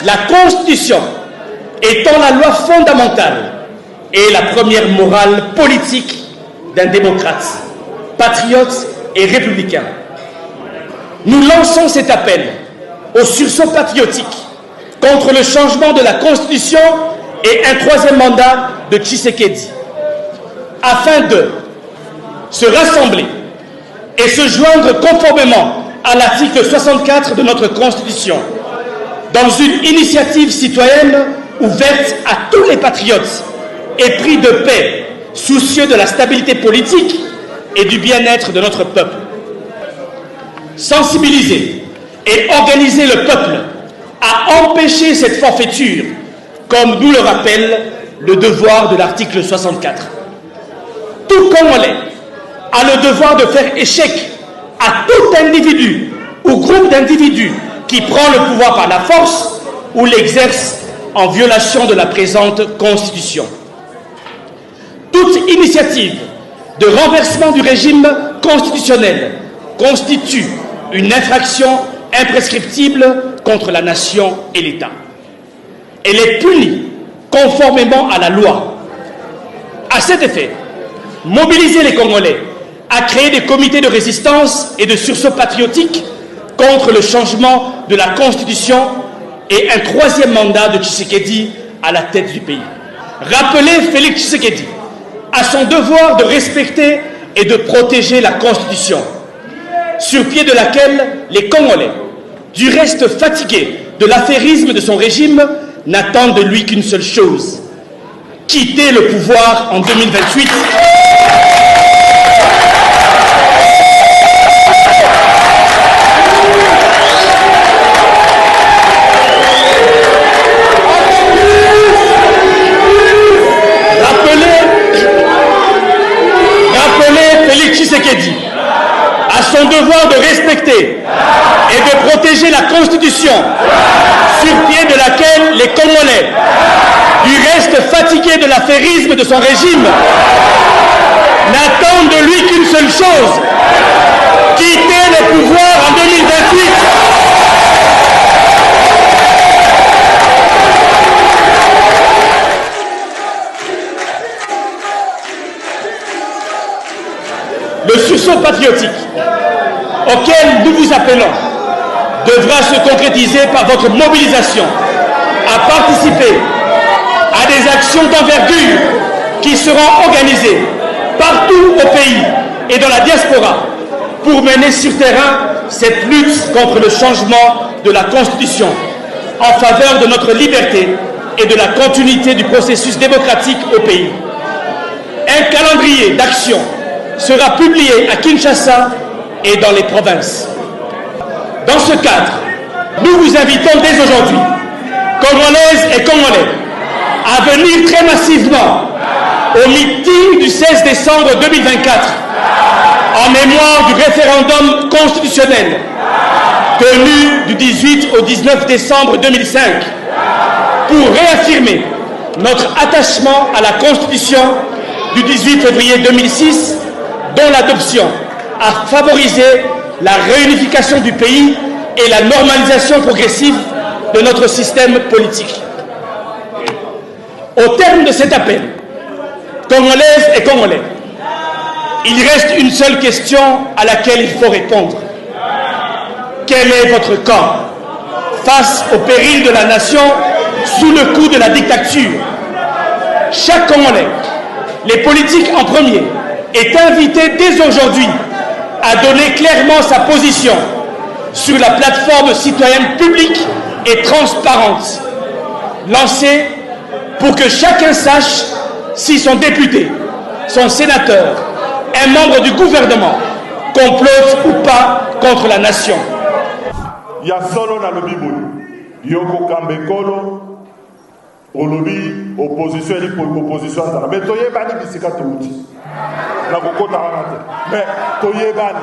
La Constitution étant la loi fondamentale et la première morale politique d'un démocrate, patriote et républicain. Nous lançons cet appel au sursaut patriotique contre le changement de la Constitution et un troisième mandat de Tshisekedi, afin de se rassembler et se joindre conformément à l'article 64 de notre Constitution, dans une initiative citoyenne ouverte à tous les patriotes, épris de paix, soucieux de la stabilité politique et du bien-être de notre peuple. Sensibiliser et organiser le peuple à empêcher cette forfaiture, comme nous le rappelle le devoir de l'article 64. Tout Congolais a le devoir de faire échec à tout individu ou groupe d'individus qui prend le pouvoir par la force ou l'exerce en violation de la présente Constitution. Toute initiative de renversement du régime constitutionnel constitue une infraction imprescriptible contre la nation et l'État. Elle est punie conformément à la loi. À cet effet, mobiliser les Congolais à créer des comités de résistance et de sursaut patriotique contre le changement de la Constitution et un troisième mandat de Tshisekedi à la tête du pays. Rappeler Félix Tshisekedi à son devoir de respecter et de protéger la Constitution, sur pied de laquelle les Congolais, du reste fatigués de l'affairisme de son régime, n'attendent de lui qu'une seule chose: quitter le pouvoir en 2028. Rappeler Félix Tshisekedi à son devoir de respecter et de protéger la Constitution, sur pied de laquelle les Congolais, du reste fatigués de l'affairisme de son régime, n'attendent de lui qu'une seule chose: quitter le pouvoir en 2028. Le sursaut patriotique auquel nous vous appelons devra se concrétiser par votre mobilisation à participer à des actions d'envergure qui seront organisées partout au pays et dans la diaspora pour mener sur terrain cette lutte contre le changement de la Constitution en faveur de notre liberté et de la continuité du processus démocratique au pays. Un calendrier d'action sera publié à Kinshasa et dans les provinces. Dans ce cadre, nous vous invitons dès aujourd'hui, Congolaises et Congolais, à venir très massivement au meeting du 16 décembre 2024 en mémoire du référendum constitutionnel tenu du 18 au 19 décembre 2005 pour réaffirmer notre attachement à la Constitution du 18 février 2006, dont l'adoption a favorisé la réunification du pays et la normalisation progressive de notre système politique. Au terme de cet appel, Congolaises et Congolais, il reste une seule question à laquelle il faut répondre. Quel est votre camp face au péril de la nation sous le coup de la dictature? Chaque Congolais, les politiques en premier, est invité dès aujourd'hui à donner clairement sa position sur la plateforme citoyenne publique et transparente lancée pour que chacun sache si son député, son sénateur, un membre du gouvernement complote ou pas contre la nation. Il y a solo dans le Bible. Yoko Kambekolo, Olobi, opposition et opposition. Mais Toye Bani Bisika Touti. La Koko Taranate. Mais Toye Bani.